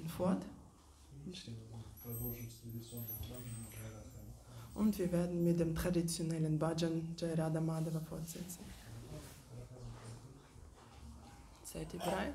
fort. Und wir werden mit dem traditionellen Bhajan Jai Radha Madhava fortsetzen. Seid ihr bereit?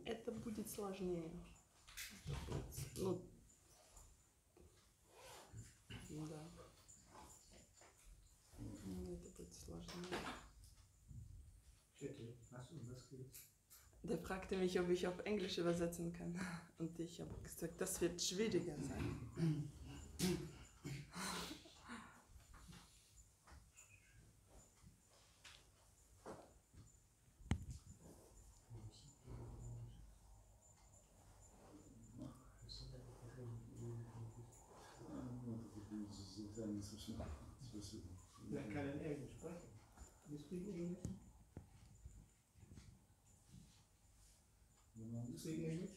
Это будет сложнее. Ну, да. Это будет sложнее. Der fragte mich, ob ich auf Englisch übersetzen kann. Und ich habe gesagt, das wird schwieriger sein. Ich kann in Englisch sprechen. You speak English? You speak English?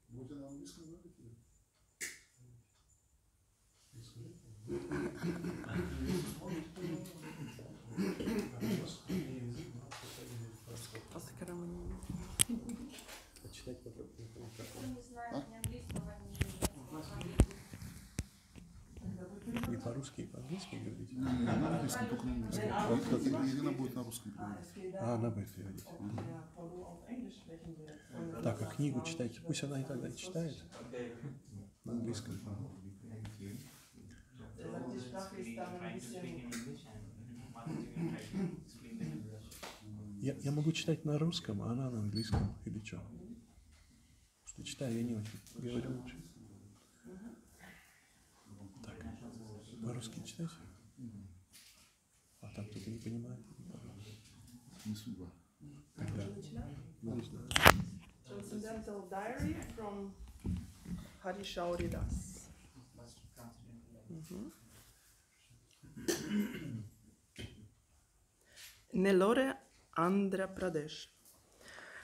Будете на английском говорить? Почитать попробуй. Не знаю, ни английского, И по-русски, и по-английски говорить? На английском, только на английском. Ирина будет на русском переводить. А, она будет переводить. Так, а книгу читайте. Пусть она и тогда и читает. На английском. Я могу читать на русском, а она на английском. Или что? Если читаю, я не очень говорю лучше. Так, по-русски читайте. А там кто-то не понимает. Не судьба. Тогда. Не знаю. Transcendental Diary from Hari Shauri Das. Nellore, Andhra Pradesh.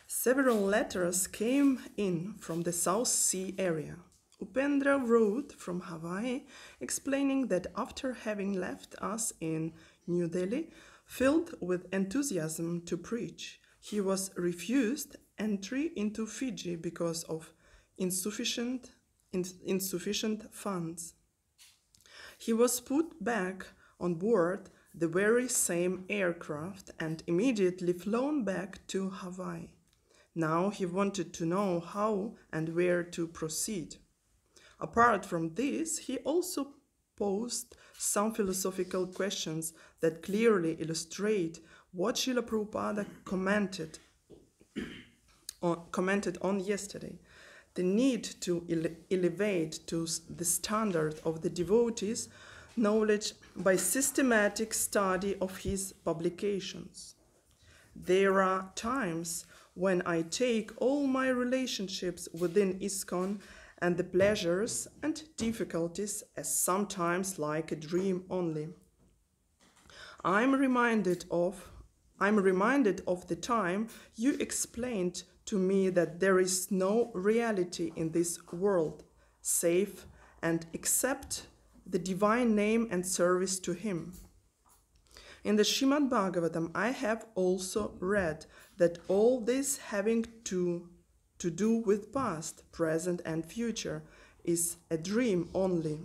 Several letters came in from the South Sea area. Upendra wrote from Hawaii explaining that after having left us in New Delhi, filled with enthusiasm to preach, he was refused entry into Fiji because of insufficient funds. He was put back on board the very same aircraft and immediately flown back to Hawaii. Now he wanted to know how and where to proceed. Apart from this, he also posed some philosophical questions that clearly illustrate what Srila Prabhupada commented on yesterday. The need to elevate to the standard of the devotees' knowledge by systematic study of his publications. There are times when I take all my relationships within ISKCON and the pleasures and difficulties as sometimes like a dream only. I'm reminded of the time you explained to me that there is no reality in this world save and except the divine name and service to him. In the Srimad Bhagavatam, I have also read that all this having to do with past, present, and future is a dream only.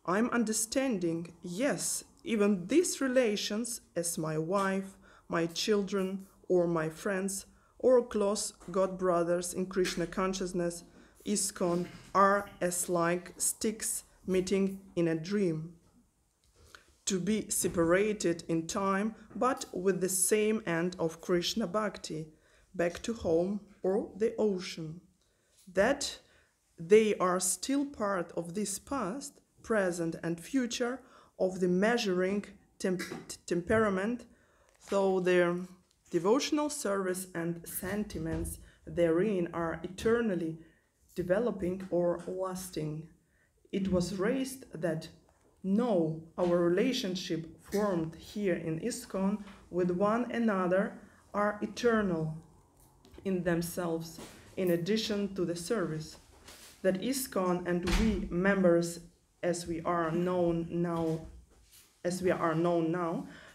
I'm understanding, yes, even these relations as my wife, my children, or my friends, or close God brothers in Krishna consciousness, ISKCON, are as like sticks meeting in a dream, to be separated in time, but with the same end of Krishna Bhakti, back to home or the ocean. That they are still part of this past, present, and future of the measuring temperament, though their devotional service and sentiments therein are eternally developing or lasting. It was raised that no, our relationship formed here in ISKCON with one another are eternal in themselves, in addition to the service. That ISKCON and we members, as we are known now,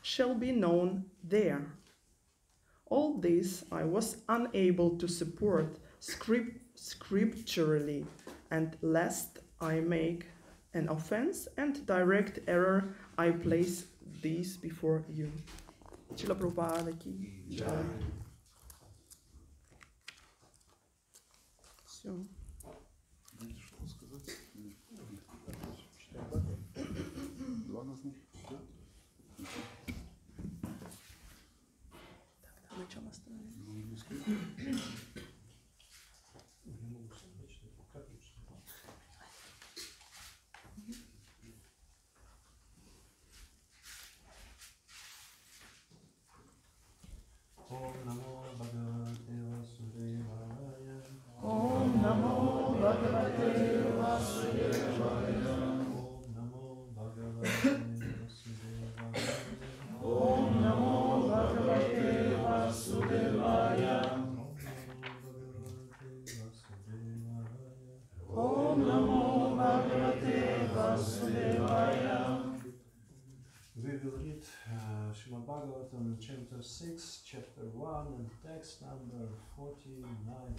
shall be known there. All this I was unable to support scripturally, and lest I make an offense and direct error, I place this before you. Srila Prabhupada ki jai. Все. Что сказать? Два нужно. Так, на чем остановились? На английском. Om Namo Bhagavate Vasudevaya. Om Namo Bhagavate Vasudevaya. Om Namo Bhagavate Vasudevaya. Om Namo Bhagavate Vasudevaya. Om Namo Bhagavate Vasudevaya. We will read Srimad Bhagavatam, chapter 6, chapter 1, and text number 49.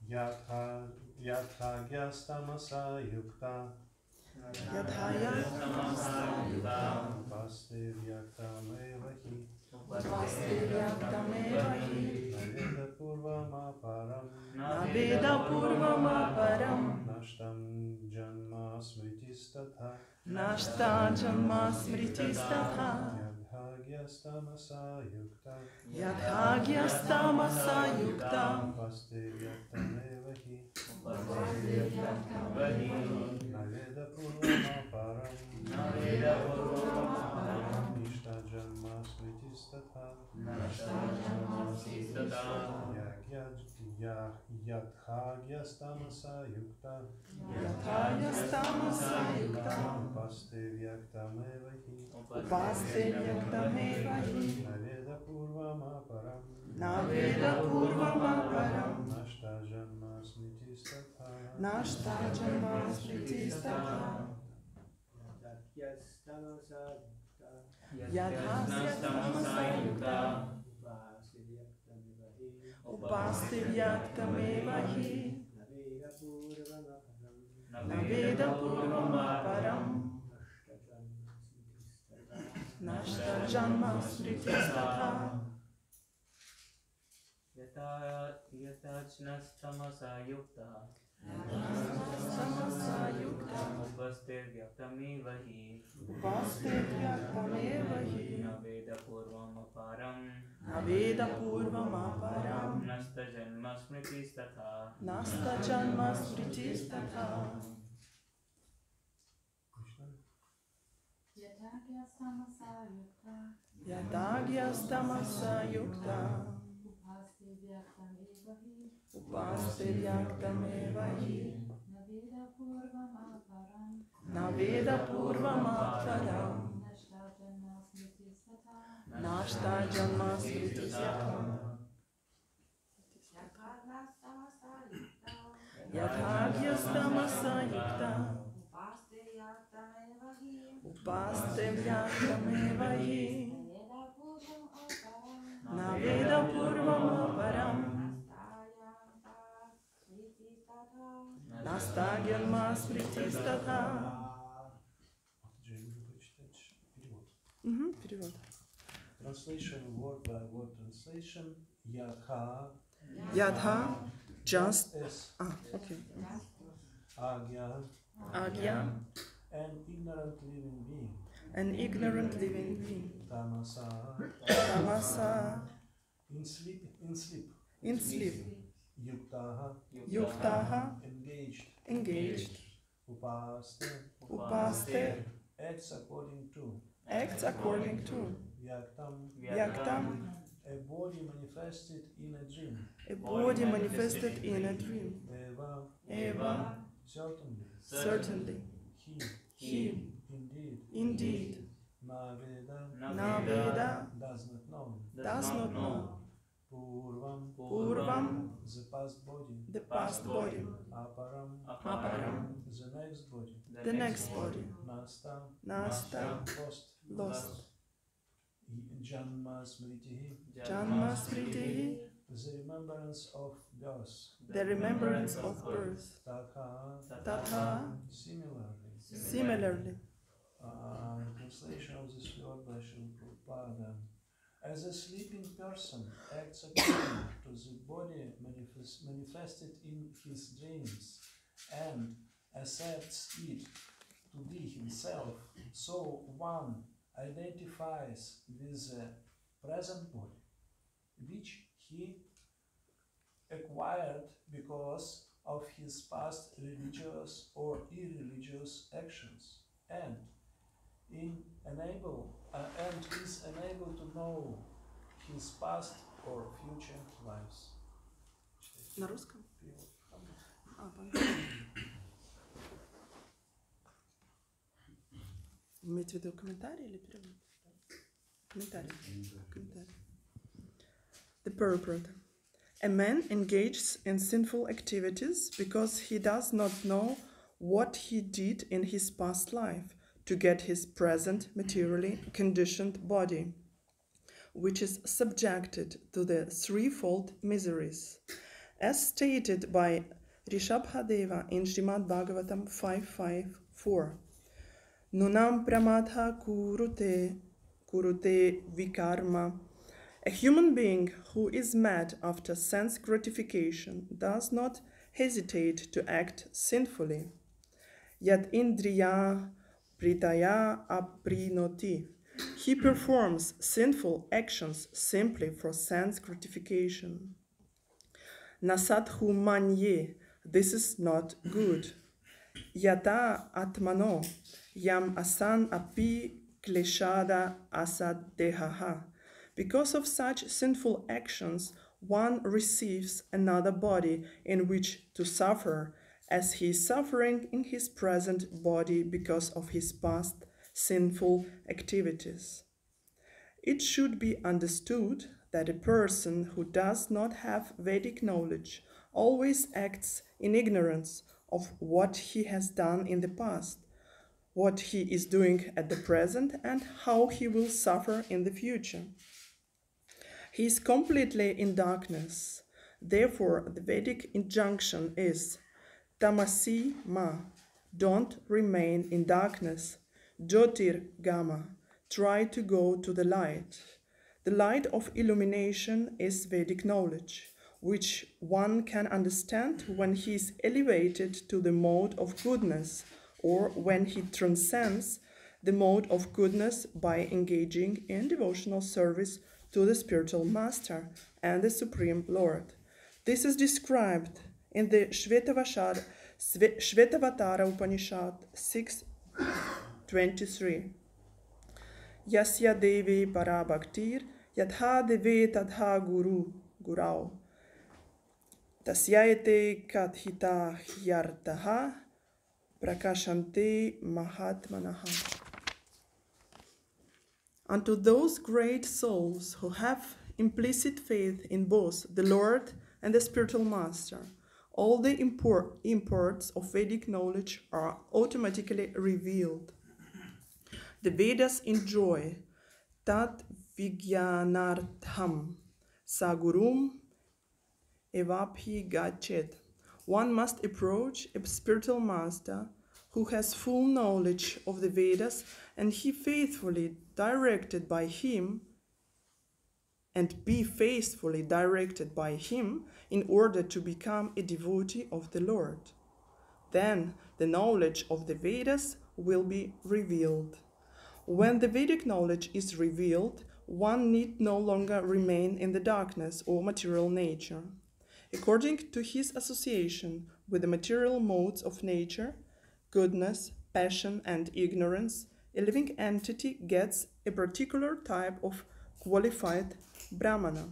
Yatha gyastamasa yukta Yadhaya Vaste vyaktam evahi Vasudevaya. Naveda purvama param Naveda Purvama Param. Nashtam janma smritistatha Nashta Janma Smritistatha. Yadhagyastamasa yukta Yadhagyastamasa Yukta. Vaste vyaktam evahi Naveda purvama param Nishta janma smritistatha Yadhagyastamasa yukta Yadhagyastamasa Yukta. Vaste vyaktam evahi Vaste Yaktamevahi. Naveda purvama param Naveda Purvama Param. Nashta janma smritistatha Nashta Janma Smritistatha. Yadhagyastamasa Yukta. Upaste Yaktamevahi. Naveda Purvama Param. Nashta Janma Smritistatha. Yatachnastamasa yukta Samasa Yukta. Upaste vyaktamevahi Upaste Yaktamevahi. Naveda purvam aparam Naveda Purvama Param. Nasta janma smritistatha Nasta Janma Smritistatha. Yadhagyastamasa Yukta. Upaste Yaktamevahi. Naveda Purvama Param. Nashta Janma Smritistatha. Yadhagyastamasa Yukta. Upaste Yaktamevahi. Naveda Purvama Param. Nasta Janma Smritistatha. Перевод. Translation, word by word translation. Yatha Yadha, just, is okay. Agya, Agya, an ignorant living being. an ignorant living being. Tamasa, Tamasa, in sleep. in sleep. Yuktaha, Yuktaha, engaged. Upaste, Upaste, acts according to. Vyaktam, Yaktam, a body manifested in a dream. a body manifested in a dream. Eva, Certainly. he, indeed. Naveda, Does not know. Purvam, The past body. the past body. Aparam, the next body. Nasta, Lost. lost. Janma smritihi. Janma Smritihi, the remembrance of birth. the remembrance of birth. Tatha, Tatha, similarly. similarly. Translation of this word by Srila Prabhupada. As a sleeping person acts according to the body manifested in his dreams and accepts it to be himself, so one identifies with the present body, which he acquired because of his past religious or irreligious actions, and is unable to know his past or future lives. На русском? По-английски. Имеете в виду комментарий или перевод? Комментарий. Комментарий. The purport. A man engages in sinful activities because he does not know what he did in his past life to get his present materially conditioned body, which is subjected to the threefold miseries, as stated by Rishabhadeva in Srimad Bhagavatam 5.5.4. Nunam pramadha kurute vikarma. A human being who is mad after sense gratification does not hesitate to act sinfully. Yat indriya pritaya aprinoti. He performs sinful actions simply for sense gratification. Nasathu manye. This is not good. Yata atmano yam asan api kleshada asad dehaha. Because of such sinful actions, one receives another body in which to suffer, as he is suffering in his present body because of his past sinful activities. It should be understood that a person who does not have Vedic knowledge always acts in ignorance of what he has done in the past, what he is doing at the present, and how he will suffer in the future. He is completely in darkness. Therefore, the Vedic injunction is tamasi ma, don't remain in darkness. Jyotir gama, try to go to the light. The light of illumination is Vedic knowledge, which one can understand when he is elevated to the mode of goodness, or when he transcends the mode of goodness by engaging in devotional service to the spiritual master and the Supreme Lord. This is described in the Shvetavatara Upanishad 6.23. Yasya Devi Para Bhaktir Yatha Deve Tadha Gurau Tasyayate Kathita Hyartaha Prakashante Mahatmanaha. Unto those great souls who have implicit faith in both the Lord and the spiritual master, all the imports of Vedic knowledge are automatically revealed. The Vedas enjoy tat vijnanartham sagurum evaphi gachet. One must approach a spiritual master who has full knowledge of the Vedas, and he faithfully directed by him and be faithfully directed by him in order to become a devotee of the Lord. Then the knowledge of the Vedas will be revealed. When the Vedic knowledge is revealed, one need no longer remain in the darkness or material nature. According to his association with the material modes of nature, goodness, passion, and ignorance, a living entity gets a particular type of qualified Brahmana.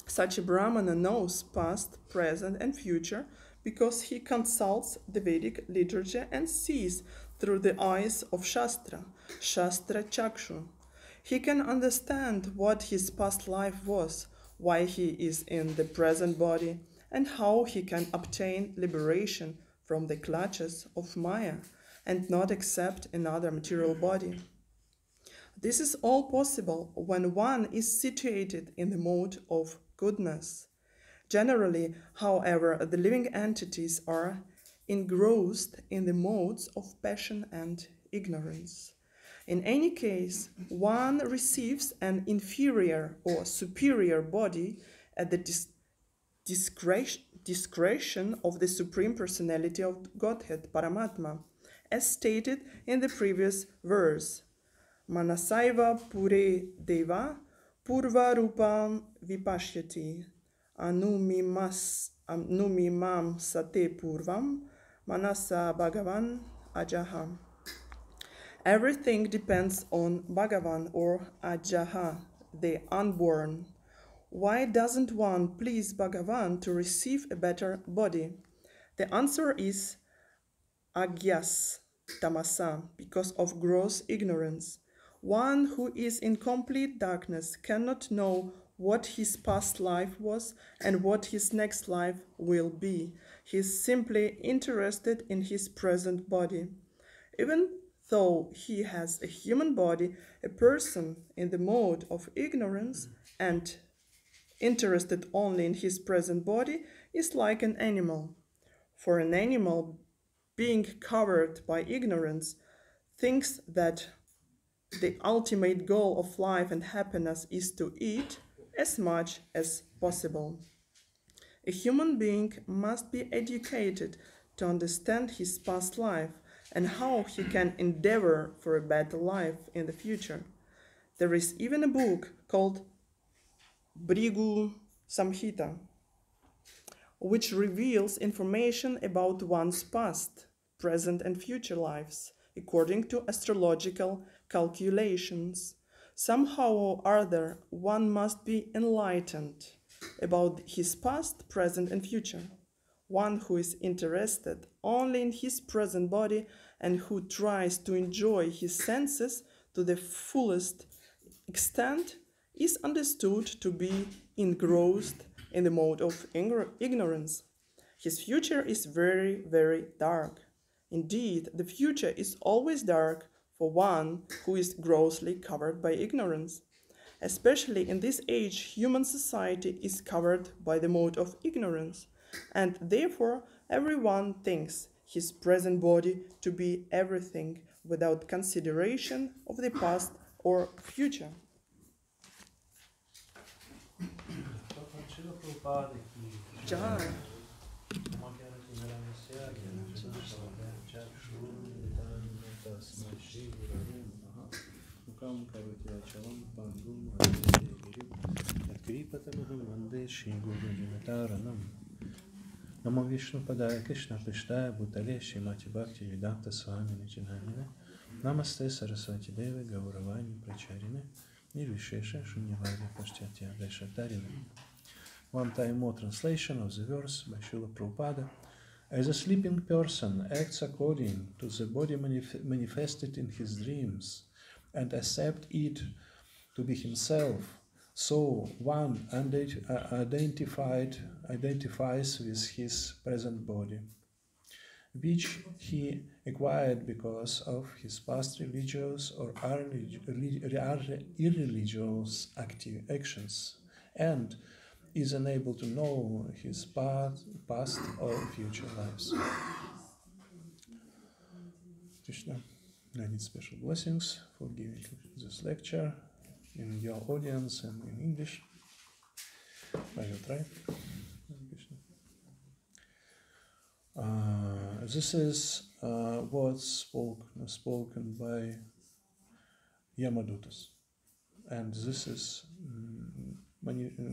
Such a Brahmana knows past, present, and future because he consults the Vedic literature and sees through the eyes of Shastra, Shastra Chakshu. He can understand what his past life was, why he is in the present body, and how he can obtain liberation from the clutches of Maya and not accept another material body. This is all possible when one is situated in the mode of goodness. Generally, however, the living entities are engrossed in the modes of passion and ignorance. In any case, one receives an inferior or superior body at the discretion of the Supreme Personality of Godhead, Paramatma, as stated in the previous verse. Manasaiva pure deva purva rupam vipashyati anumimam sate purvam manasa bhagavan ajaha. Everything depends on Bhagavan or Ajaha, the unborn. Why doesn't one please Bhagavan to receive a better body? The answer is agyas, tamasa, because of gross ignorance. One who is in complete darkness cannot know what his past life was and what his next life will be. He is simply interested in his present body. Even though he has a human body, a person in the mode of ignorance and interested only in his present body is like an animal. For an animal, being covered by ignorance, thinks that the ultimate goal of life and happiness is to eat as much as possible. A human being must be educated to understand his past life and how he can endeavor for a better life in the future. There is even a book called Bhrigu Samhita, which reveals information about one's past, present, and future lives, according to astrological calculations. Somehow or other, one must be enlightened about his past, present, and future. One who is interested only in his present body and who tries to enjoy his senses to the fullest extent is understood to be engrossed in the mode of ignorance. His future is very, very dark. Indeed, the future is always dark for one who is grossly covered by ignorance. Especially in this age, human society is covered by the mode of ignorance, and therefore everyone thinks his present body to be everything without consideration of the past or future. Jai. Namo Vishnu Padaya Krishna Prishtaya Bhutale Shrimati Bhakti Vedanta Swami Nityanamine Namaste Saraswati Deve Gauravani Pracharine Nirvishesha Shunyavadi Pashtya Deshatarine. One time more translation of the verse by Srila Prabhupada. As a sleeping person acts according to the body manifested in his dreams and accepts it to be himself, so one identifies with his present body, which he acquired because of his past religious or irreligious actions, and is unable to know his past or future lives. Krishna, I need special blessings for giving this lecture in your audience and in English. I will try. This is words spoken by Yamadutas, and this is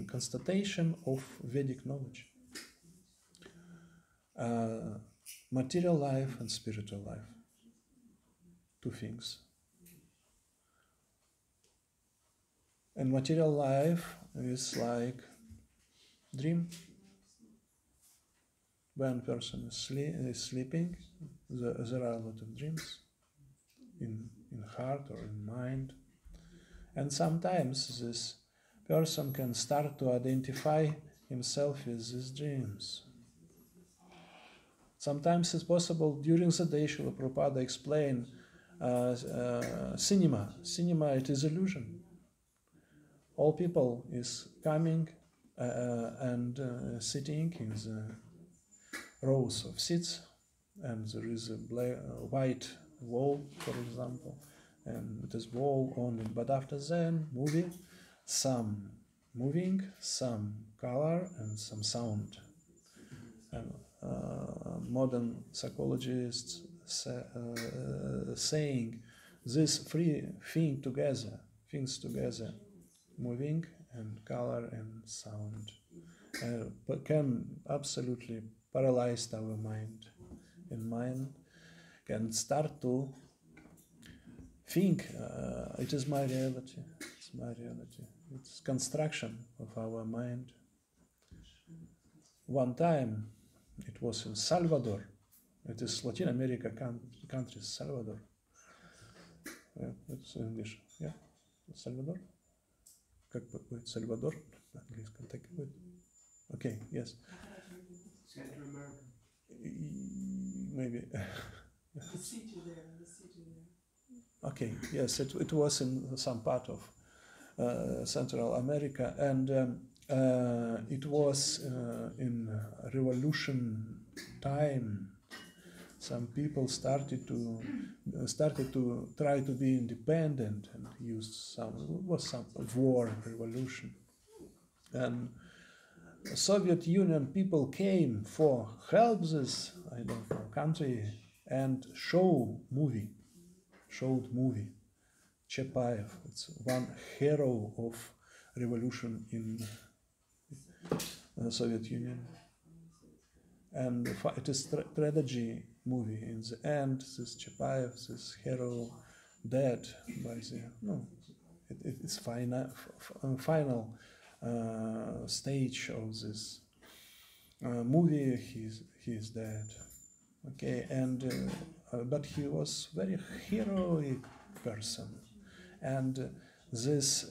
constatation of Vedic knowledge. Material life and spiritual life, two things. And material life is like dream. When person is sleeping, there are a lot of dreams in heart or in mind. And sometimes this person can start to identify himself with these dreams. Sometimes it's possible during the day. Srila Prabhupada explained cinema. Cinema, it is illusion. All people is coming and sitting in the rows of seats, and there is a white wall, for example, and it is wall only. But after then, some moving, some color, and some sound. And modern psychologists saying this three things together, moving and color and sound, can absolutely paralyze our mind. And mind can start to think, it is my reality, it's my reality. It's construction of our mind. One time, it was in Salvador. It is Latin America country, Salvador. Yeah, it's English. Yeah, Salvador. Как будет Salvador? Английском так и будет. Okay, yes. Central America. Maybe. The city there. Okay, yes, it was in some part of Central America, and it was in revolution time. Some people started to try to be independent and used some war revolution, and Soviet Union people came for help this country and showed movie. Chepaev, it's one hero of revolution in the Soviet Union, and it is tragedy movie. In the end, this Chepaev, this hero, dead by the it's final stage of this movie. He is dead. Okay, and but he was very heroic person, and this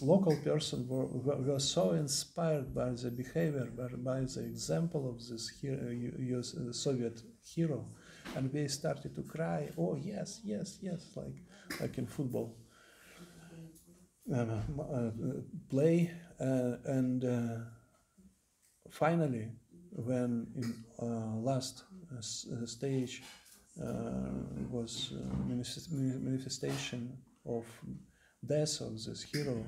local person were so inspired by the behavior, by the example of this Soviet hero, and they started to cry, "Oh yes, yes, yes!" like in football play, and finally, when in last stage was manifestation of death of this hero,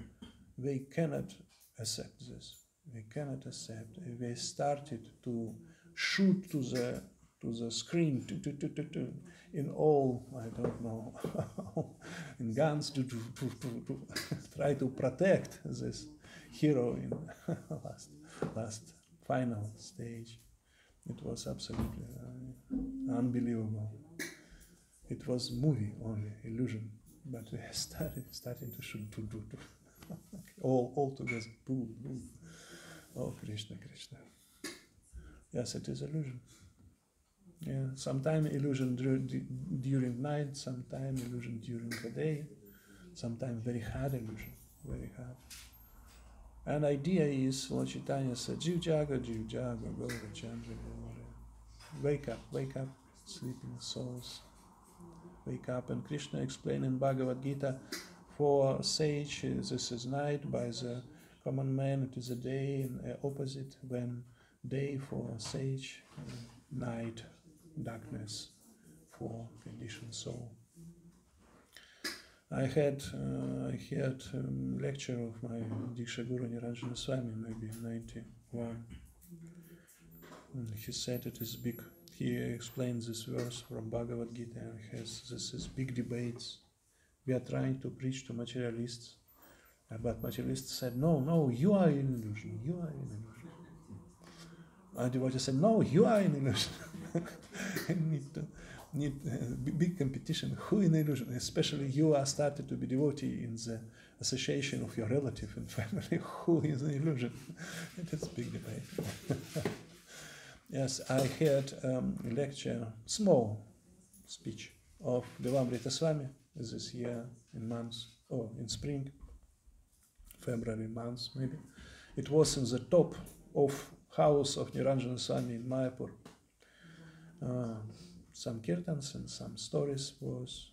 they cannot accept this. They cannot accept. They started to shoot to the screen in all, I don't know, in guns to try to protect this hero in last final stage. It was absolutely unbelievable. It was movie only, illusion, but we started to shoot all together. Boom. Oh, Krishna. Yes, it is illusion. Yeah, sometimes illusion during night, sometimes illusion during the day, sometimes very hard illusion, very hard. And idea is, Lord Chaitanya said, Jiv Jaga, Gaura Chandra, wake up, sleeping souls. Wake up. And Krishna explained in Bhagavad Gita, for sage, this is night, by the common man it is a day, and opposite, when day for sage, night, darkness for conditioned soul. I had lecture of my Diksha Guru Niranjana Swami, maybe in 91. And he said it is big. He explains this verse from Bhagavad Gita and this is big debates. We are trying to preach to materialists, but materialists said, no, you are in illusion. And devotee said, no, you are in illusion. Need big competition. Who in illusion? Especially you are started to be devotee in the association of your relative and family. Who is in illusion? That's big debate. Yes, I had a lecture, small speech of Devamrita Swami this year in spring, February months maybe. It was in the top of house of Niranjana Swami in Mayapur. Some kirtans and some stories was,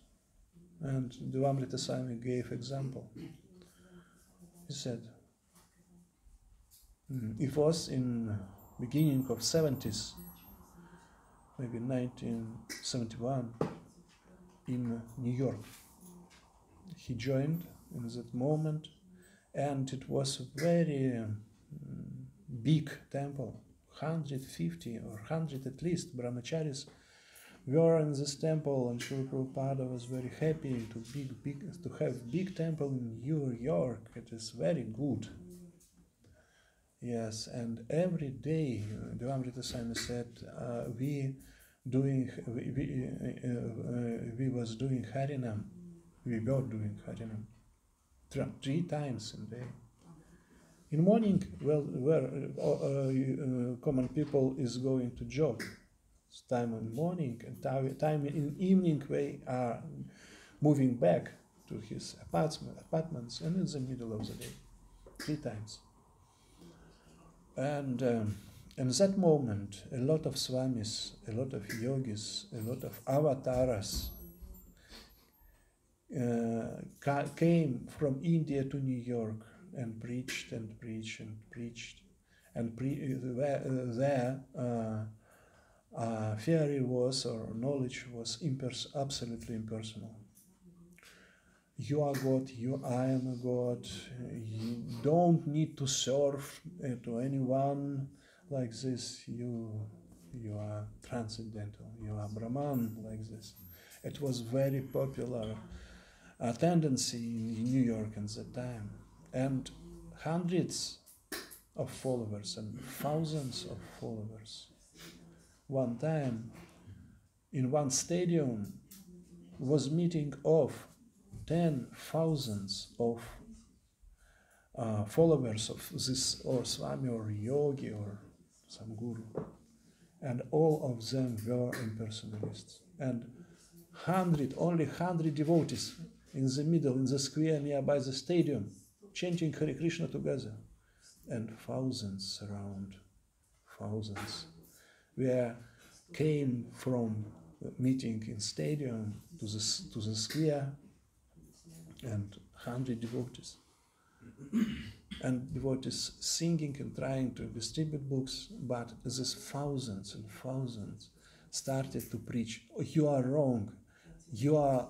and Devamrita Swami gave example. He said, It was in beginning of 70s, maybe 1971, in New York. He joined in that moment, and it was a very big temple, 150 or 100 at least brahmacharis were in this temple, and Srila Prabhupada was very happy to have big temple in New York. It is very good. Yes, and every day, Devamrita Swami said, we was doing Harinam. We were doing Harinam 3 times a day. In morning, well, where common people is going to jog, it's time in morning, and time in evening they are moving back to his apartments, and in the middle of the day, 3 times. And in that moment, a lot of swamis, a lot of yogis, a lot of avatars came from India to New York and preached and preached and preached. And their theory was, or knowledge was, absolutely impersonal. You are God, I am a God. You don't need to serve to anyone like this. You are transcendental. You are Brahman like this. It was very popular tendency in New York at that time, and hundreds of followers and thousands of followers. One time, in one stadium, was meeting of 10,000 of followers of this or Swami or Yogi or some Guru, and all of them were impersonalists. And only 100 devotees in the middle, in the square nearby the stadium, chanting Hare Krishna together, and thousands around, thousands, came from the meeting in stadium to the square, and 100 devotees. And devotees singing and trying to distribute books, but these thousands and thousands started to preach, you are wrong, you are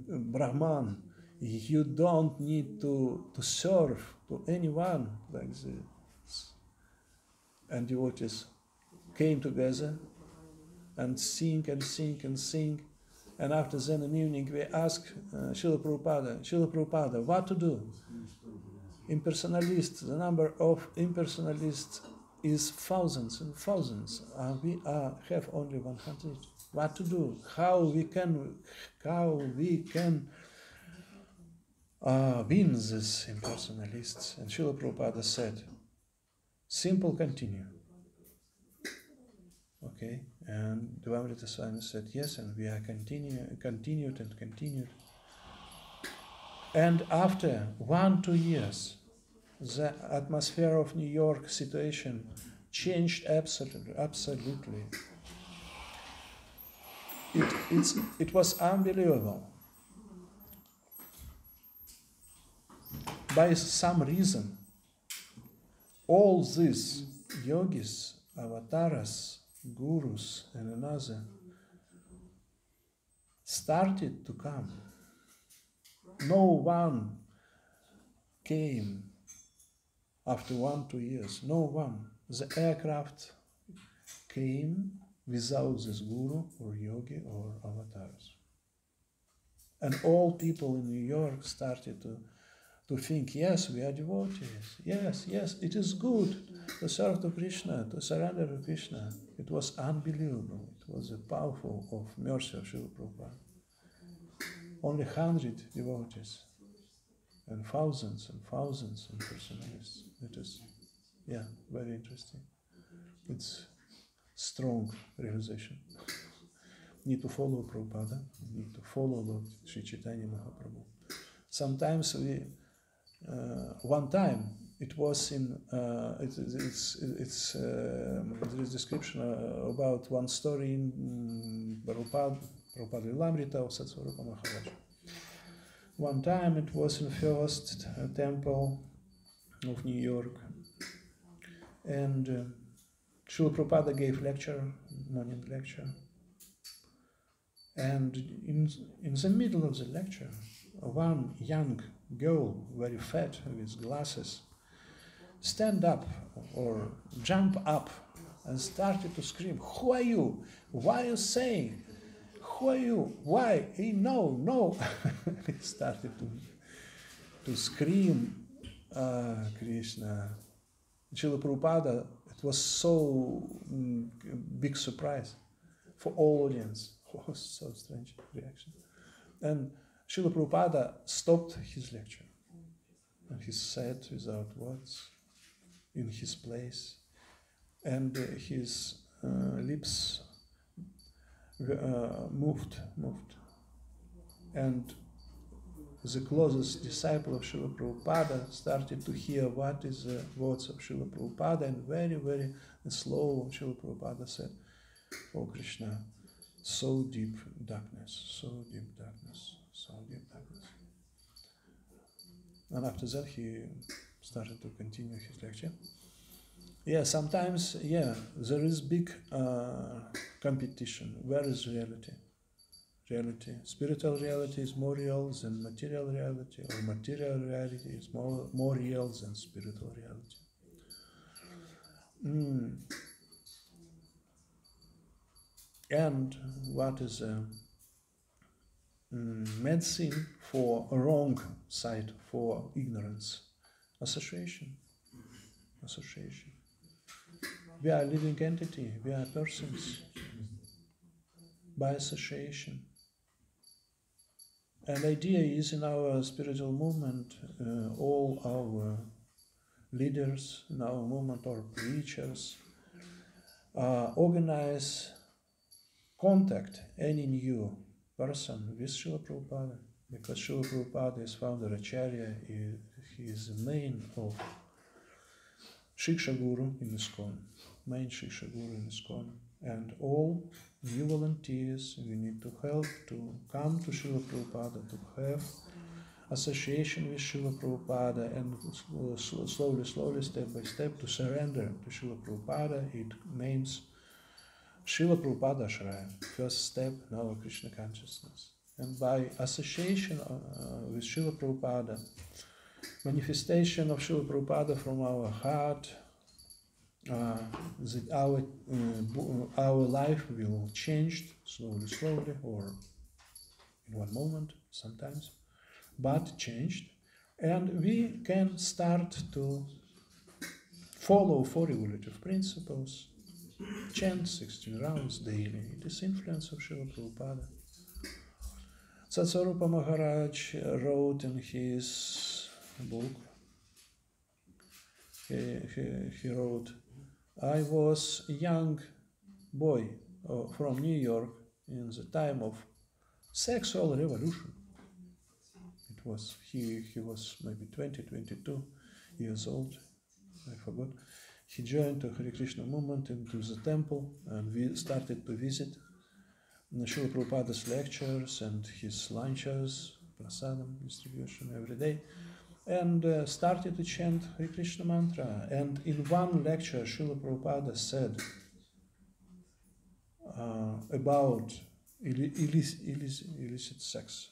Brahman, you don't need to serve to anyone like this. And devotees came together and sing and sing and sing. And after then in the evening we asked Srila Prabhupada, what to do? Impersonalists, the number of impersonalists is thousands and thousands. We have only 100. What to do? How we can win these impersonalists? And Srila Prabhupada said, simple, continue. Okay, and Devamrita Swami said yes, and we are continued. And after 1-2 years, the atmosphere of New York situation changed absolutely. It was unbelievable. By some reason, all these yogis, avatars, gurus, and another started to come. No one came after 1-2 years. No one. The aircraft came without this guru or yogi or avatars. And all people in New York started to think, yes, we are devotees. Yes, it is good to serve to Krishna, to surrender to Krishna. It was unbelievable. It was a powerful of mercy of Srila Prabhupada. Only 100 devotees and thousands of personalists. It is, very interesting. It's strong realization. Need to follow Prabhupada, need to follow Lord Sri Chaitanya Mahaprabhu. Sometimes one time it was in there is description about one story in Prabhupada Lilamrita of Satsvarupa Maharaj. One time it was in first temple of New York, And Srila Prabhupada gave lecture, morning lecture. And in the middle of the lecture, one young girl, very fat, with glasses, stand up or jump up and started to scream, "Who are you? Why are you saying? Who are you? Why? Hey, no, no." He started to scream, Krishna. Srila Prabhupada, it was so big surprise for all audience. It was so strange reaction. And Srila Prabhupada stopped his lecture. And he sat without words in his place. And his lips moved. And the closest disciple of Srila Prabhupada started to hear what is the words of Srila Prabhupada, and very, very slow Srila Prabhupada said, "Oh Krishna, so deep darkness, so deep darkness, so deep darkness." And after that he started to continue his lecture. Yeah, sometimes, there is big competition. Where is reality? Spiritual reality is more real than material reality, or material reality is more real than spiritual reality. And what is medicine for a wrong side, for ignorance? Association. We are a living entity, we are persons by association. And the idea is, in our spiritual movement, all our leaders in our movement, or preachers, organize, contact any new person with Srila Prabhupada, because Srila Prabhupada is founder Acharya, he is the main of Shiksha Guru in ISKCON, main Shiksha Guru in ISKCON. And all new volunteers, we need to help to come to Srila Prabhupada, to have association with Srila Prabhupada, and slowly, step by step, to surrender to Srila Prabhupada. It means Srila Prabhupada Shraya, first step in our Krishna consciousness. And by association with Srila Prabhupada, manifestation of Srila Prabhupada from our heart, our life will change slowly, or in one moment sometimes, but changed, and we can start to follow 4 regulative principles, chant 16 rounds daily. It is influence of Srila Prabhupada. Satsarupa Maharaj wrote in his book, he wrote, "I was a young boy from New York in the time of sexual revolution." It was he was maybe 22 years old, I forgot. He joined the Hare Krishna movement into the temple, and we started to visit Srila Prabhupada's lectures and his lunches, prasadam distribution every day, and started to chant Hare Krishna mantra. And in one lecture, Srila Prabhupada said about illicit sex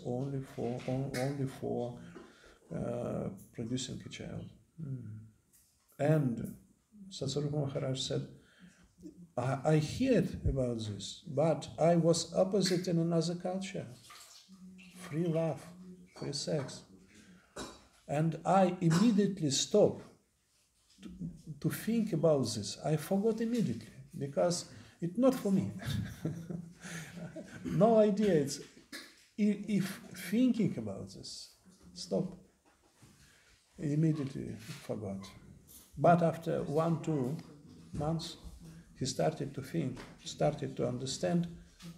only for producing a child. And Satsarupa Maharaj said, I heard about this, but I was opposite in another culture. Free love, free sex. And I immediately stopped to think about this. I forgot immediately, because it's not for me. No idea. It's if thinking about this, stop. Immediately forgot. But after 1-2 months, he started to think, started to understand,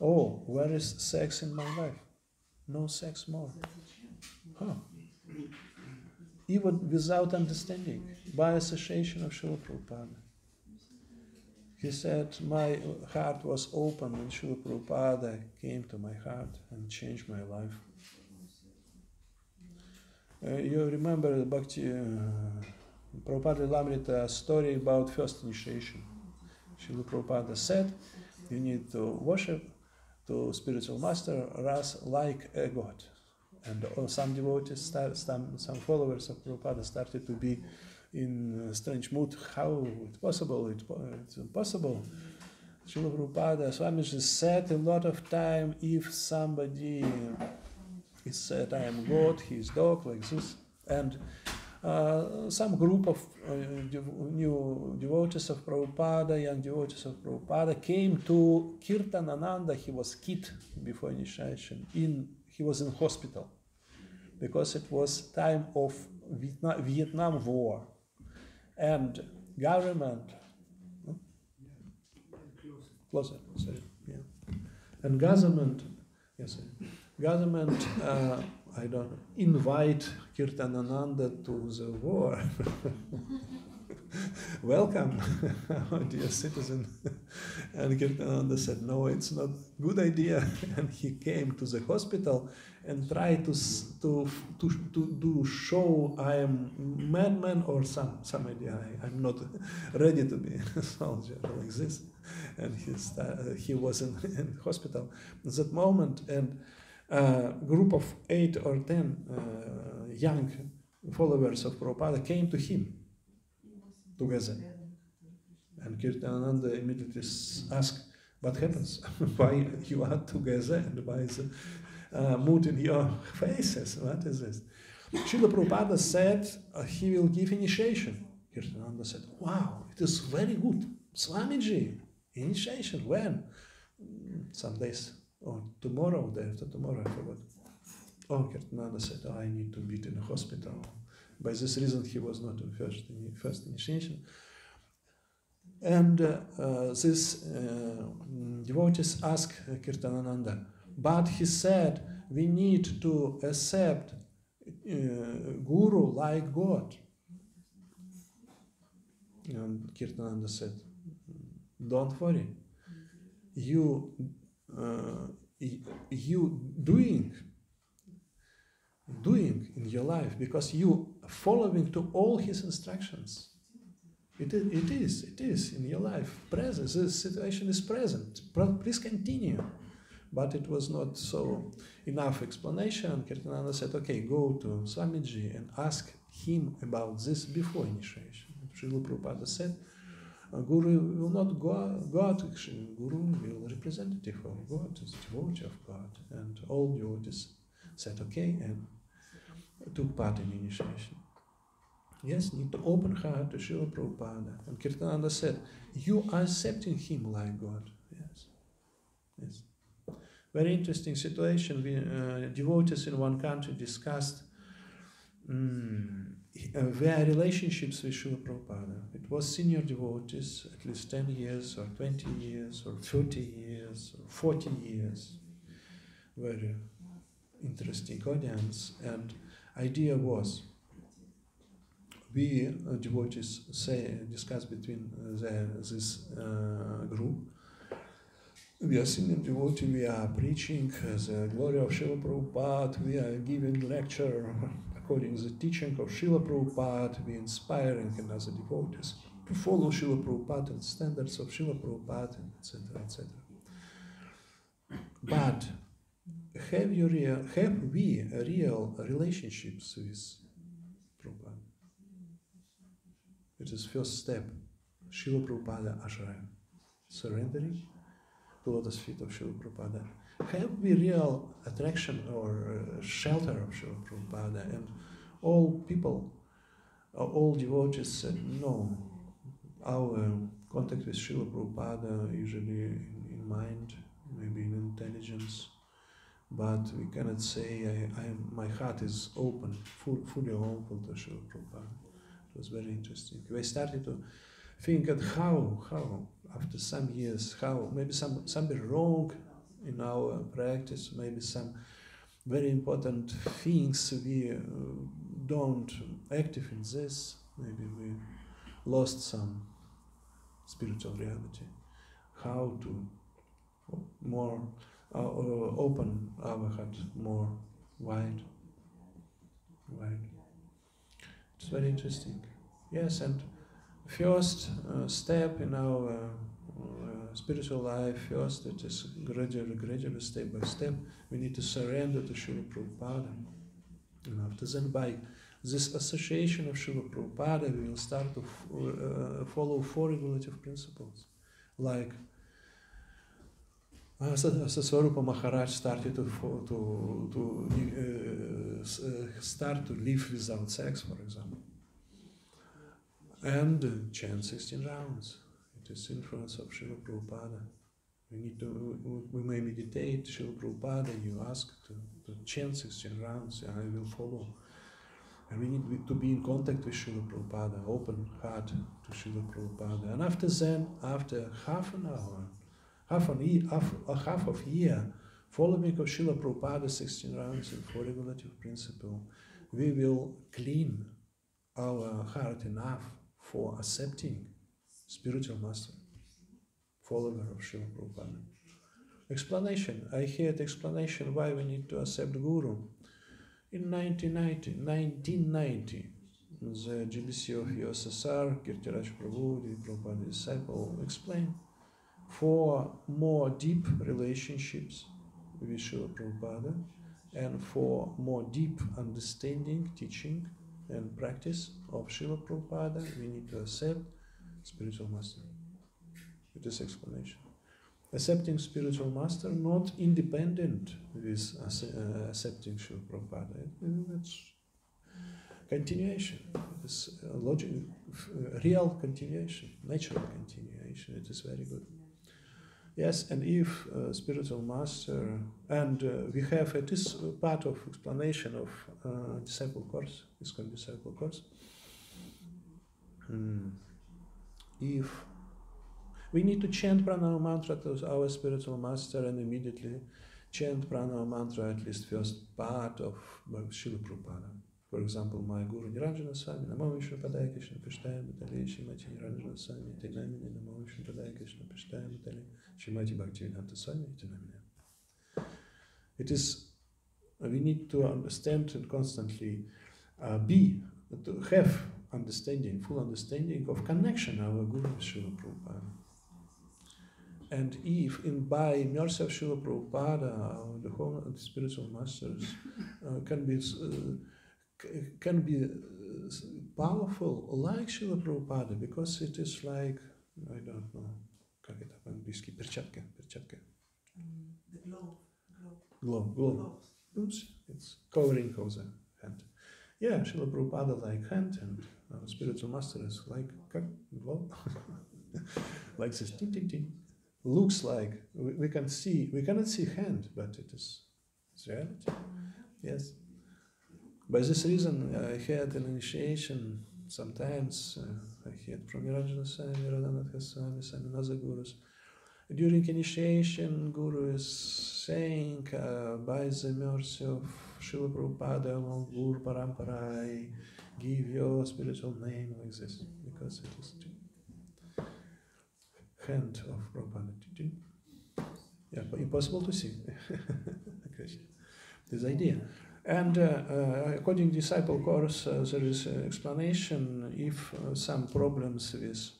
oh, where is sex in my life? No sex more. Even without understanding, by association of Srila Prabhupada. He said, my heart was open when Srila Prabhupada came to my heart and changed my life. You remember Bhakti Prabhupada elaborated a story about first initiation. Srila Prabhupada said, you need to worship to spiritual master Ras like a god. And some devotees, some followers of Prabhupada started to be in a strange mood. How it's possible? It's impossible. Srila Prabhupada, Swamiji said a lot of time, if somebody is said, I am God, he is dog, like this. And some group of new devotees of Prabhupada, young devotees of Prabhupada, came to Kirtanananda. He was kid before initiation. He was in hospital because it was time of Vietnam War, and government closer, sorry, yeah, and government, yes, government. I don't know, invite Kirtanananda to the war. Welcome, dear citizen. And Kirtanananda said, no, it's not a good idea. And he came to the hospital and tried to show I am madman or some idea. I'm not ready to be a soldier like this. And he was in hospital at that moment, and group of 8 or 10 young followers of Prabhupada came to him together. And Kirtanananda immediately asked, what happens? Why you are together and why is the mood in your faces? What is this? Srila Prabhupada said he will give initiation. Kirtanananda said, wow, it is very good. Swamiji, initiation, when? Some days. Or tomorrow, day after tomorrow, I forgot. Oh, Kirtananda said, I need to be in a hospital. By this reason, he was not in first initiation. And this devotees asked Kirtanananda, but he said, we need to accept Guru like God. And Kirtananda said, don't worry. You doing in your life because you following to all his instructions. It is in your life present. This situation is present. Please continue. But it was not so enough explanation. Kirtananda said, okay, go to Swamiji and ask him about this before initiation. Srila Prabhupada said, Guru will not go God, actually. Guru will representative of God, is devotee of God. And all devotees said okay and took part in initiation. Yes, need to open heart to Srila Prabhupada. And Kirtananda said, you are accepting him like God. Yes. Very interesting situation. We devotees in one country discussed their relationships with Srila Prabhupada. It was senior devotees, at least 10 years or 20 years or 30 years or 40 years. Very interesting audience. And idea was, we devotees discuss between this group. We are senior devotee, we are preaching the glory of Srila Prabhupada, we are giving lecture according to the teaching of Srila Prabhupada, we are inspiring another devotees to follow Srila Prabhupada and standards of Srila Prabhupada, etc., etc. But have we real relationships with Prabhupada? It is first step, Srila Prabhupada Ashraya, surrendering to lotus feet of Srila Prabhupada. Have we real attraction or shelter of Srila Prabhupada? And all people, all devotees said, no, our contact with Srila Prabhupada usually in mind, maybe in intelligence, but we cannot say my heart is open, fully open to Srila Prabhupada. It was very interesting. We started to think at how after some years, how maybe something wrong in our practice, maybe some very important things we don't active in this, maybe we lost some spiritual reality. How to more open our heart more wide. It's very interesting. Yes, and first step in our spiritual life, first it is gradually, step by step, we need to surrender to Srila Prabhupada. And after then, by this association of Srila Prabhupada, we will start to follow four regulative principles. Like Swarupa Maharaj started to start to live without sex, for example. And chant 16 rounds. It is influence of Srila Prabhupada. We may meditate, Srila Prabhupada, you ask to chant 16 rounds, I will follow. And we need to be in contact with Srila Prabhupada, open heart to Srila Prabhupada. And after then, after half an hour, half of a year, following of Srila Prabhupada 16 rounds and four regulative principles, we will clean our heart enough for accepting spiritual master, follower of Srila Prabhupada. Explanation. I heard explanation why we need to accept Guru. In 1990, the GBC of USSR, Kirtiraj Prabhu, the Prabhupada disciple, explained for more deep relationships with Srila Prabhupada and for more deep understanding, teaching and practice of Srila Prabhupada, we need to accept spiritual master. It is explanation. Accepting spiritual master, not independent with accepting Srila Prabhupada. It's continuation. It's logic, real continuation, natural continuation. It is very good. Yes, and if spiritual master, and we have, it is part of explanation of disciple course, it's called disciple course. If we need to chant pranava mantra to our spiritual master and immediately chant pranava mantra, at least first part of Srila Prabhupada. For example, my Guru Niranjana Swami, Namo Vishvavasu Krishna Pishtaya Bhutale, Shrimati Niranjana Swami, Tinamine, Namo Vishvavasu Krishna Pishtaya Bhutale, Shrimati Bhakti Swami, Tinamine. It is, we need to understand and constantly to have understanding, full understanding of connection our Guru with Srila Prabhupada. And if by mercy of Srila Prabhupada, the whole spiritual masters can be powerful like Srila Prabhupada, because it is like, I don't know, как это по-английски, перчатка. The Glove. Oops, it's covering of the hand. Yeah, Srila Prabhupada like hand, and our spiritual master is like glove. Like this, ting, ting, ting. Looks like, we cannot see hand, but it's reality. Yes. By this reason, I had an initiation sometimes, I had from Niranjana Swami, Radhanath Swami, and other gurus. During initiation, Guru is saying, by the mercy of Srila Prabhupada, along Guru Parampara, I give your spiritual name like this, because it is hand of Prabhupada. Yeah, but impossible to see. This idea. And according to disciple course, there is an explanation if some problems with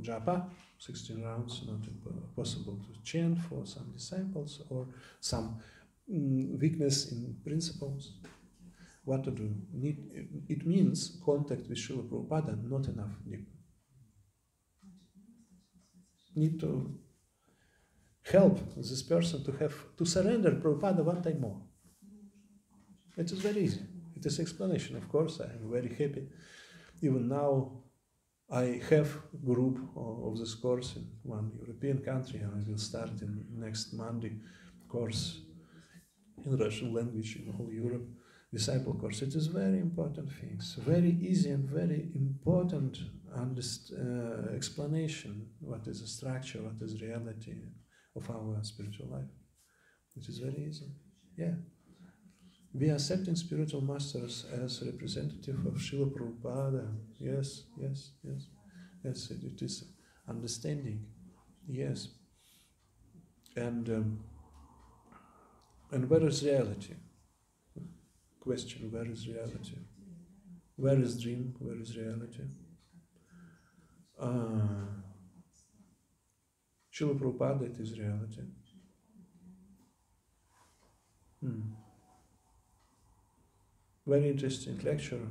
japa, 16 rounds, not possible to chant for some disciples, or some weakness in principles. What to do? It means contact with Srila Prabhupada not enough deep. Need to help this person to surrender Prabhupada one time more. It is very easy. It is explanation. Of course, I am very happy. Even now, I have a group of this course in one European country, and I will start in next Monday course in Russian language in whole Europe. Disciple course. It is very important things, very easy and very important explanation. What is the structure? What is reality of our spiritual life? It is very easy. Yeah, we are accepting spiritual masters as representative of Srila Prabhupada. Yes. It is understanding. Yes, and where is reality? question, where is reality? Where is dream? Where is reality? Srila Prabhupada, it is reality. Very interesting lecture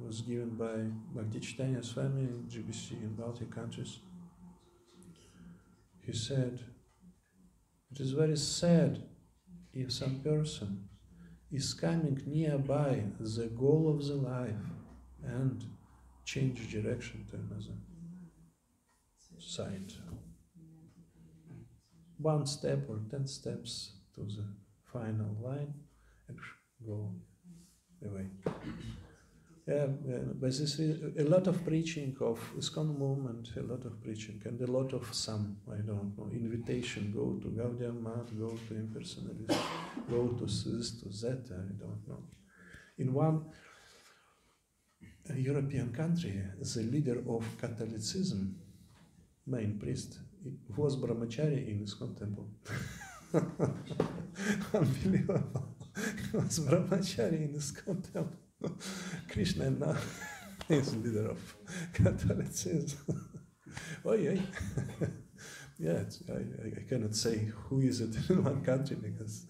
was given by Bhakti Chaitanya Swami in GBC in Baltic countries. He said, it is very sad if some person is coming nearby the goal of the life and change direction to another side. 1 step or 10 steps to the final line and go away. But this is a lot of preaching of ISKCON movement, a lot of preaching, and a lot of some, I don't know, invitation, go to Gaudiya Math, go to impersonalism, go to this, to that, I don't know. In one European country, the leader of Catholicism, main priest, was brahmachari in ISKCON temple. Unbelievable. He was brahmachari in ISKCON temple. Krishna now is leader of Catholicism. Oh yeah. Yeah, I cannot say who is it in one country because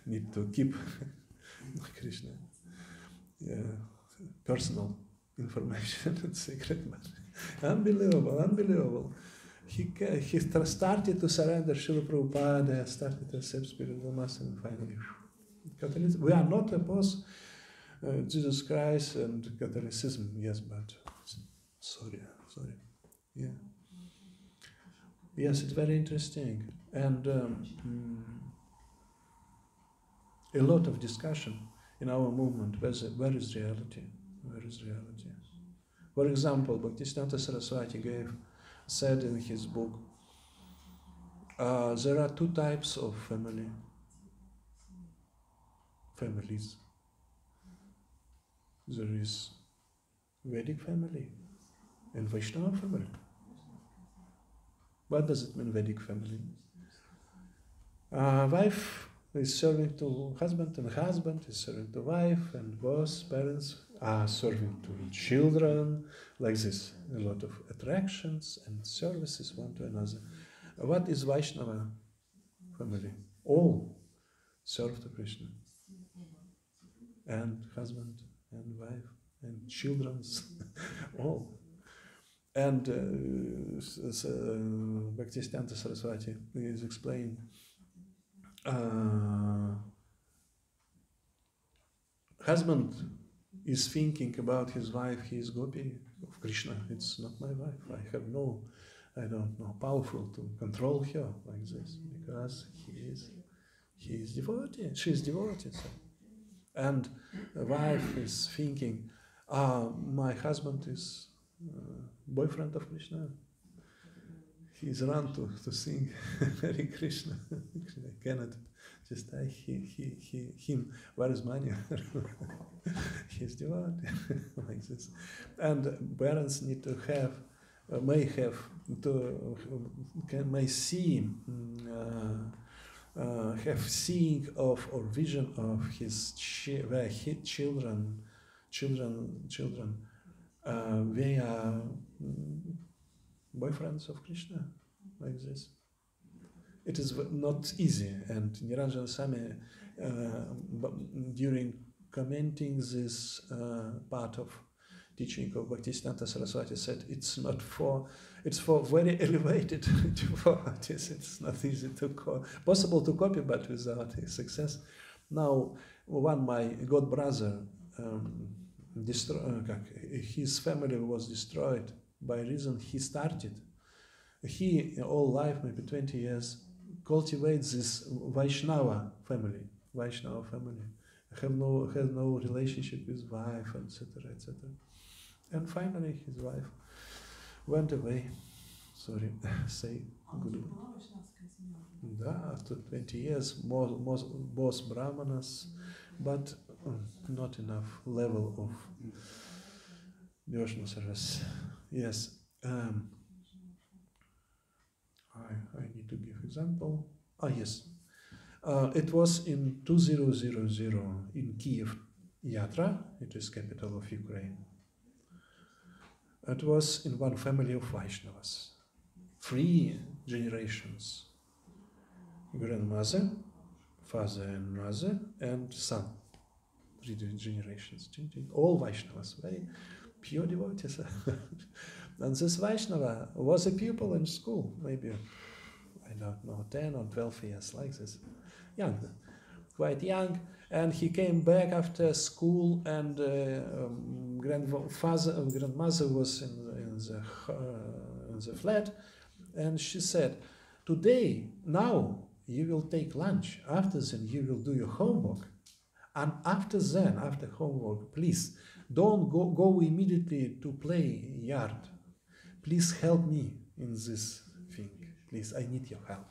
need to keep Krishna. Yeah, personal information and secret. Unbelievable. He started to surrender Srila Prabhupada, started to accept spiritual master, and finally Catholicism. We are not opposed Jesus Christ and Catholicism, yes, but sorry. Yeah. Yes, it's very interesting. And a lot of discussion in our movement, where is reality? Where is reality? For example, Bhaktisiddhanta Saraswati said in his book, there are 2 types of families. There is Vedic family and Vaishnava family. What does it mean, Vedic family? Wife is serving to husband, and husband is serving to wife, and both parents are serving to children, like this. A lot of attractions and services one to another. What is Vaishnava family? All serve to Krishna. And husband, and wife, and children's, all. And Bhaktisiddhanta Saraswati is explaining, husband is thinking about his wife, he is gopi of Krishna, it's not my wife, I have no, powerful to control her like this, because he is devotee, she is devotee. So. And the wife is thinking, my husband is boyfriend of Krishna. He's run to sing Hare Krishna. I cannot just him. Where is money? He's devotee like this. And parents need to may see. Have seeing of or vision of his children, they are boyfriends of Krishna, like this. It is not easy, and Niranjana Swami, during commenting this part of teaching of Bhaktisiddhanta Saraswati, said it's for very elevated devotees. It's not easy possible to copy, but without success. Now, my god brother, his family was destroyed by reason he started. He, all life, maybe 20 years, cultivates this Vaishnava family. Have no relationship with wife, etc., etc. And finally, his wife went away. Sorry, say goodbye. After 20 years, both brahmanas, but not enough level of devotional service. Yes. I need to give example. Yes. It was in 2000 in Kiev, Yatra, it is capital of Ukraine. It was in one family of Vaishnavas. 3 generations. Grandmother, father and mother, and son. 3 generations. All Vaishnavas, very pure devotees. And this Vaishnava was a pupil in school, maybe, I don't know, 10 or 12 years, like this. Young, quite young. And he came back after school, and grandfather and grandmother was in the flat, and she said, "Today, now you will take lunch. After then, you will do your homework, and after homework, please don't go immediately to play yard. Please help me in this thing. Please, I need your help."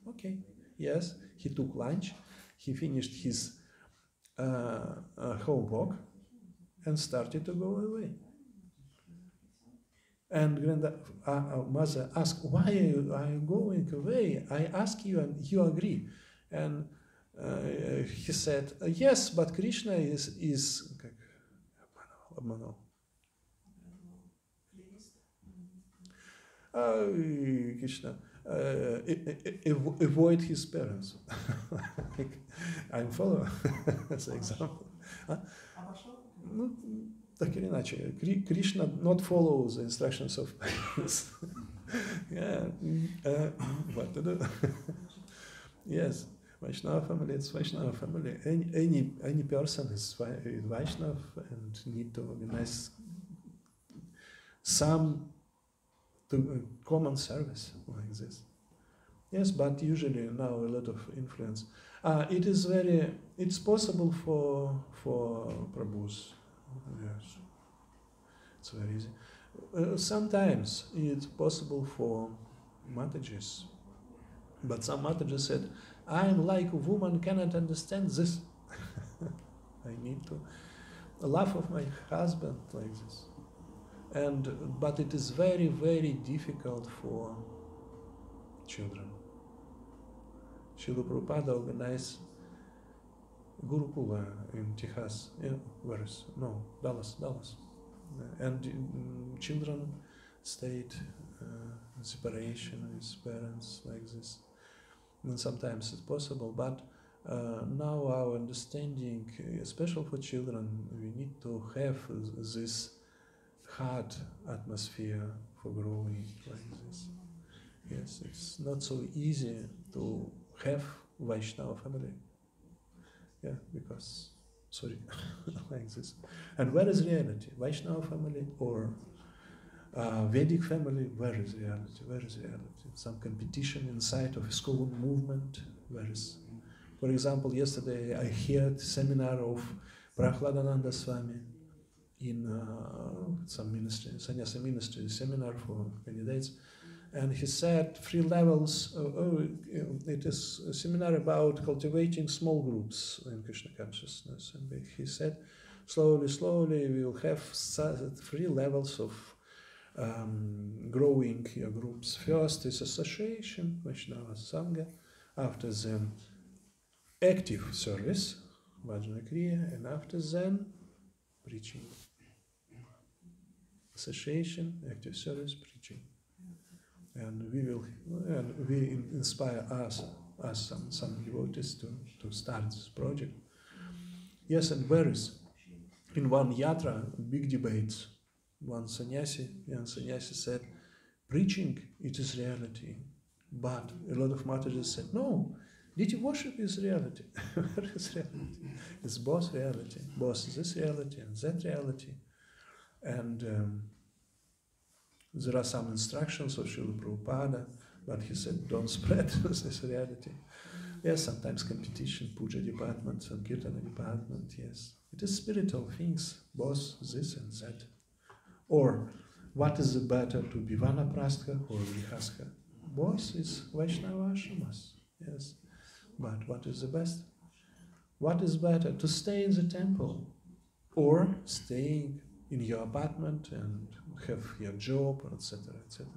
Okay. Yes, he took lunch. He finished his homework and started to go away. And mother asked, "Why are you going away? I asked you and you agree." And he said, "Yes, but Krishna is Krishna avoid his parents." I'm following as an example. Ну, так или иначе, Krishna not follows the instructions of parents. What to do? Yes, Vaishnava family, it's Vaishnava family. Any person is Vaishnava and need to organize some common service like this. Yes, but usually now a lot of influence. It's possible for Prabhus. Yes, it's very easy. Sometimes it's possible for Matajis, but some Matajis said, "I'm like a woman, cannot understand this. I need to love of my husband like this." But it is very, very difficult for children. Srila Prabhupada organized Gurukula in Texas. Dallas. And children stayed in separation with parents like this. And sometimes it's possible, but now our understanding, especially for children, we need to have this hard atmosphere for growing like this. Yes, it's not so easy to have Vaishnava family. Yeah, because, like this. And where is reality? Vaishnava family or Vedic family? Where is reality? Where is reality? Some competition inside of a school movement? Where is? For example, yesterday I heard seminar of Prahladananda Swami in some ministry, sannyasa ministry seminar for candidates. And he said 3 levels, it is a seminar about cultivating small groups in Krishna consciousness. And he said, slowly we will have 3 levels of growing your groups. First is association, Vaishnava Sangha. After then, active service, Bhajana Kriya. And after then, preaching. Association, active service, preaching. And we inspire us some devotees to start this project. Yes, and where is? In one yatra, big debates. One sannyasi, young sannyasi said, preaching, it is reality. But a lot of Matajis said, no, deity worship is reality. Where is reality? It's both reality. Both this reality and that reality. And there are some instructions of Srila Prabhupada, but he said, don't spread this reality. Yes, sometimes competition, puja department, Sankirtana department, yes. It is spiritual things, both this and that. Or, what is the better, to be Vanaprastha or Grihastha? Both is Vaishnava ashramas, yes. But what is the best? What is better, to stay in the temple or staying in your apartment and have your job, etc., etc.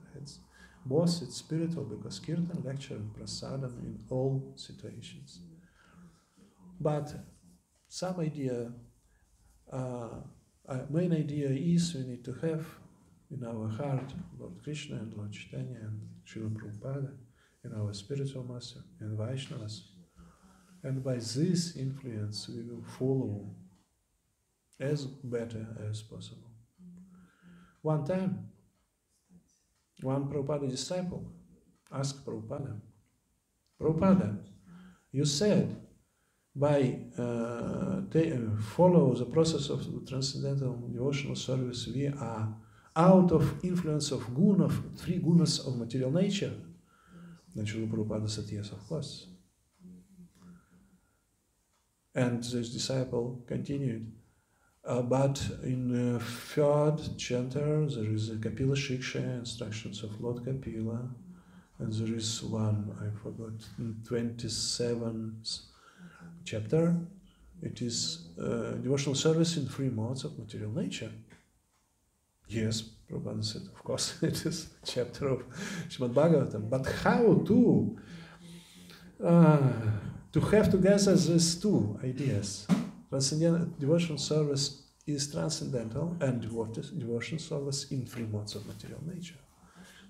Both it's spiritual because kirtan, lecture, and prasadam in all situations. But some idea main idea is we need to have in our heart Lord Krishna and Lord Chaitanya and Srila Prabhupada and our spiritual master and Vaishnavas. And by this influence we will follow as better as possible. One time, one Prabhupada disciple asked Prabhupada, Prabhupada, you said by follow the process of transcendental devotional service we are out of influence of guna, of three gunas of material nature. Then Srila Prabhupada said, yes, of course. And this disciple continued, but in third chapter there is a Kapila Shiksha, instructions of Lord Kapila, and there is one, I forgot, in 27th chapter, it is devotional service in three modes of material nature. Yes, Prabhupada said, of course, it is a chapter of Srimad Bhagavatam, but how to have together these two ideas? Transcendental devotional service is transcendental and devotional service in three modes of material nature.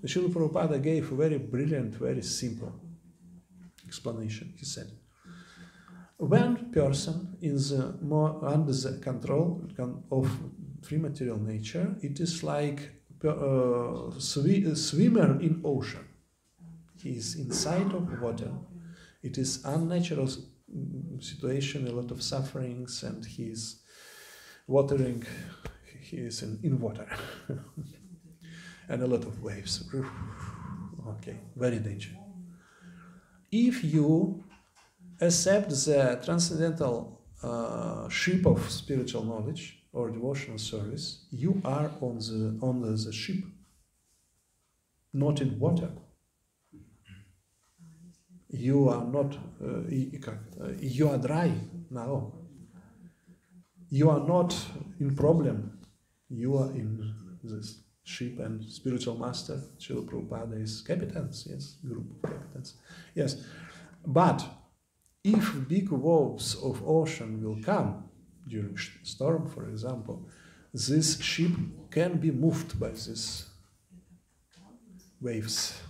The Srila Prabhupada gave a very brilliant, very simple explanation. He said, when person is under the control of three material nature, it is like a swimmer in ocean. He is inside of water. It is unnatural situation, a lot of sufferings, and he is watering, he is in water. And a lot of waves. Okay, very dangerous. If you accept the transcendental ship of spiritual knowledge or devotional service, you are on the ship, not in water. You are not, you are dry now. You are not in problem. You are in this ship, and spiritual master, Srila Prabhupada, is captains, yes, group of captains. Yes, but if big waves of ocean will come during storm, for example, this ship can be moved by these waves,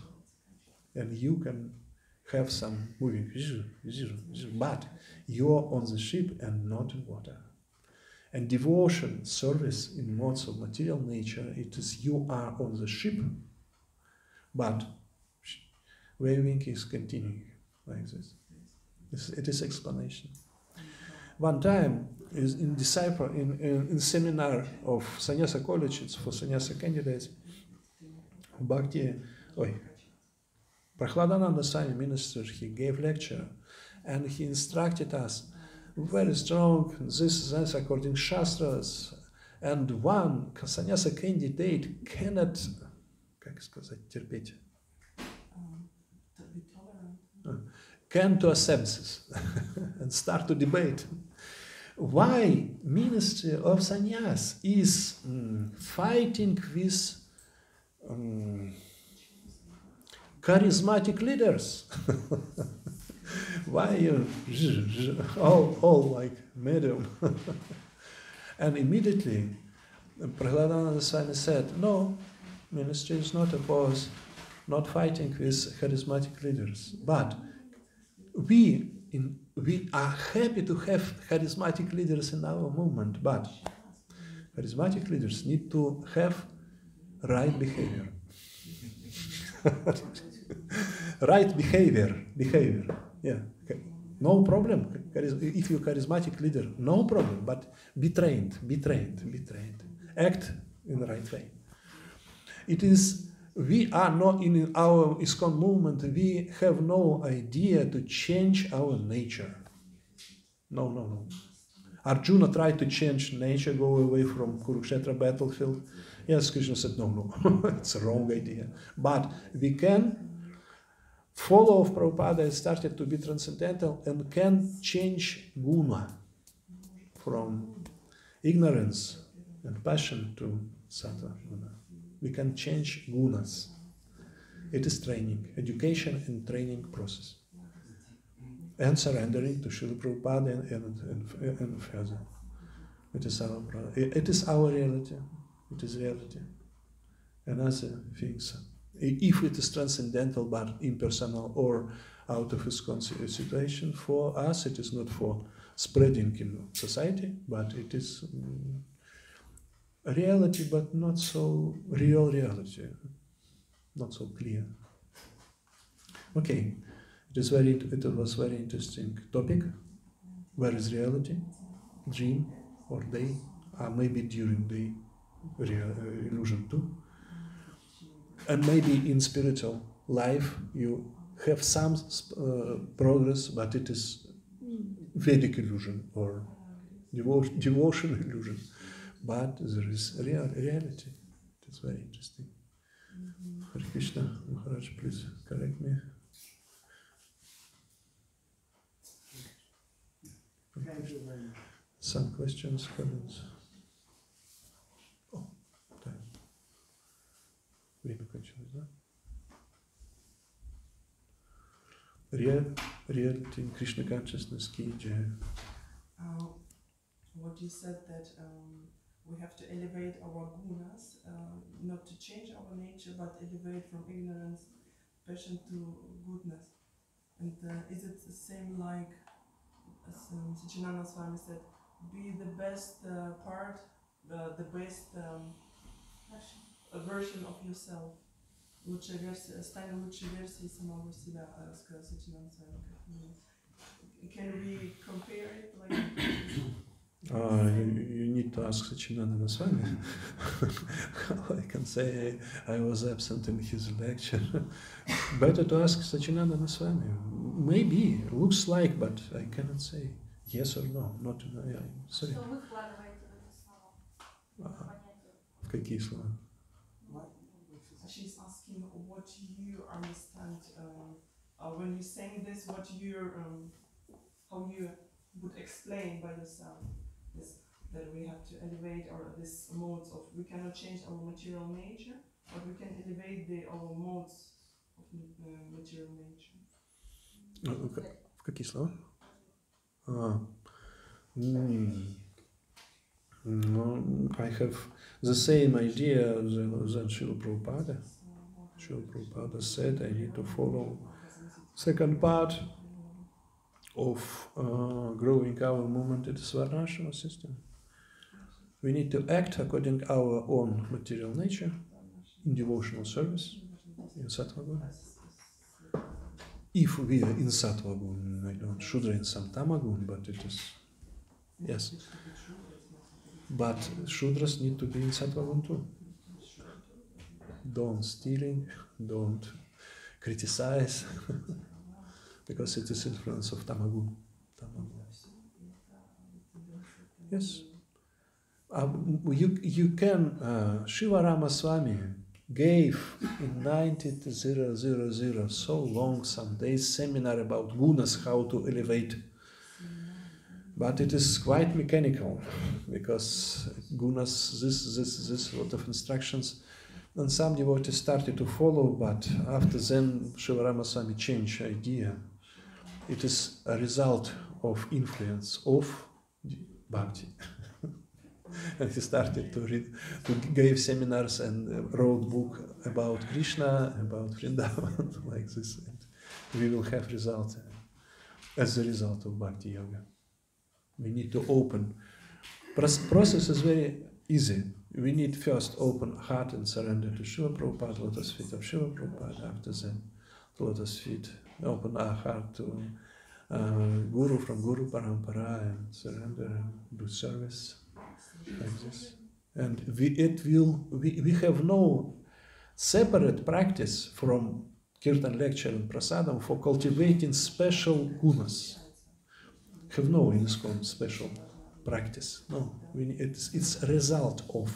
and you can have some moving, but you are on the ship and not in water. And devotion, service in modes of material nature, it is you are on the ship, but waving is continuing like this. It is explanation. One time, is in disciple in seminar of Sannyasa College, it's for Sannyasa candidates, Bhakti, Prahladananda Swami minister, he gave lecture, and he instructed us very strong, this according Shastras, and one sannyasa candidate cannot, терпеть, can to accept this and start to debate. Why ministry of sannyas is fighting with charismatic leaders? Why all like medium? And immediately Prahladananda Swami said, no, ministry is not opposed, not fighting with charismatic leaders, but we are happy to have charismatic leaders in our movement, but charismatic leaders need to have right behavior. Right behavior, yeah, okay. No problem. If you're charismatic leader, no problem, but be trained. Act in the right way. It is, we are not in our ISKCON movement, we have no idea to change our nature. No. Arjuna tried to change nature, go away from Kurukshetra battlefield. Yes, Krishna said, no, it's a wrong idea. But we can follow of Prabhupada, started to be transcendental and can change guna from ignorance and passion to sattva guna. We can change gunas. It is training, education and training process. And surrendering to Srila Prabhupada and further. It is our it is our reality. It is reality. And other things, if it is transcendental but impersonal or out of its situation, for us it is not for spreading in society, but it is a reality, but not so real reality, not so clear. Okay, it was very interesting topic. Where is reality, dream or day, or maybe during the illusion too. And maybe in spiritual life you have some progress, but it is Vedic illusion or devotion illusion. But there is reality. It's very interesting. Hare Krishna, Maharaj, please correct me. Thank you very much. Some questions, comments? Oh, да. Время кончилось, да? Reality in Krishna consciousness, Ki Jai. What you said that we have to elevate our gunas, not to change our nature, but elevate from ignorance, passion to goodness. And is it the same like, as Sachinanda Swami said, be the best part, the best version of yourself? Лучшая версия, стань лучшей версией самого себя, сказал Сачинанда Свами. Can we compare it like? You need to ask Sachinanda Swami. How I can say I was absent in his lecture. Better to ask Sachinanda Swami. Maybe, looks like, but I cannot say yes or no. Not sorry. Что вы вкладываете в эти слова? В какие слова? She's asking what you understand when you saying this. What you how you would explain by yourself this, that we have to elevate or this modes of, we cannot change our material nature, but we can elevate our modes of material nature. В какие слова? I have the same idea that Srila Prabhupada. Srila Prabhupada said I need to follow second part of growing our movement in the Svarnashama system. We need to act according to our own material nature in devotional service in Sattva Guna. If we are in Sattva Guna, I don't Shudra in some Tamagun, but it is, yes. But Shudras need to be in Sattva Guna too. Don't stealing, don't criticize, because it is influence of Tamagun. Yes. You can, Shiva Ramaswamy gave in 1900 so long, some days, seminar about gunas, how to elevate. But it is quite mechanical, because gunas, this, lot of instructions. And some devotees started to follow, but after then Shiva Ramaswamy changed idea. It is a result of influence of Bhakti. And he started to read, to give seminars and wrote book about Krishna, about Vrindavan, like this. And we will have result as a result of Bhakti Yoga. We need to open. Process is very easy. We need first open heart and surrender to Shiva Prabhupada, lotus feet of Shiva Prabhupada. After that, lotus feet, open our heart to Guru from Guru Parampara and surrender and do service like this. And we have no separate practice from Kirtan lecture and Prasadam for cultivating special gunas. Have no in ISKCON special practice. No, it's a result of.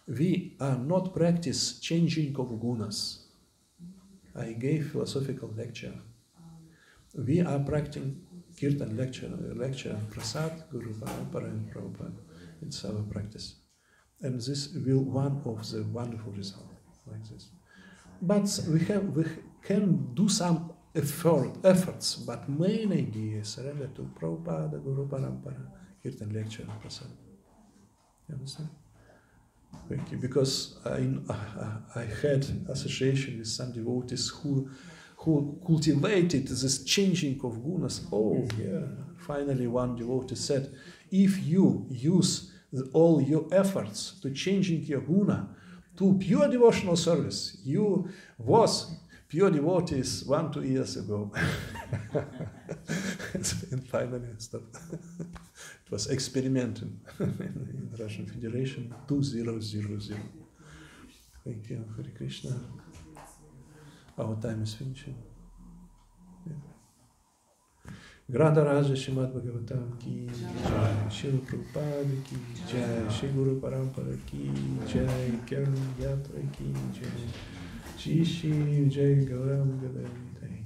We are not practice changing of gunas. I gave philosophical lecture. We are practicing Kirtan lecture and Prasad, Guru Parampara and Prabhupada. It's our practice. And this will one of the wonderful results like this. But we can do some efforts, but main idea is surrender to Prabhupada, Guru Parampara, Kirtan lecture and Prasad. You understand? Thank you. Because I had association with some devotees who cultivated this changing of gunas. Oh, yeah. Finally, one devotee said, if you use all your efforts to changing your guna to pure devotional service, you was pure devotees 1-2 years ago. And finally stopped. It was experimenting in the Russian Federation 2000. Thank you, Hare Krishna. Our time is finishing. Gauradesh Srimad Bhagavatam ki jai, Srila Prabhupada ki jai, Shri Guru Parampara ki jai, Köln Yatra ki jai, Shri Jai Gauram Gadavita.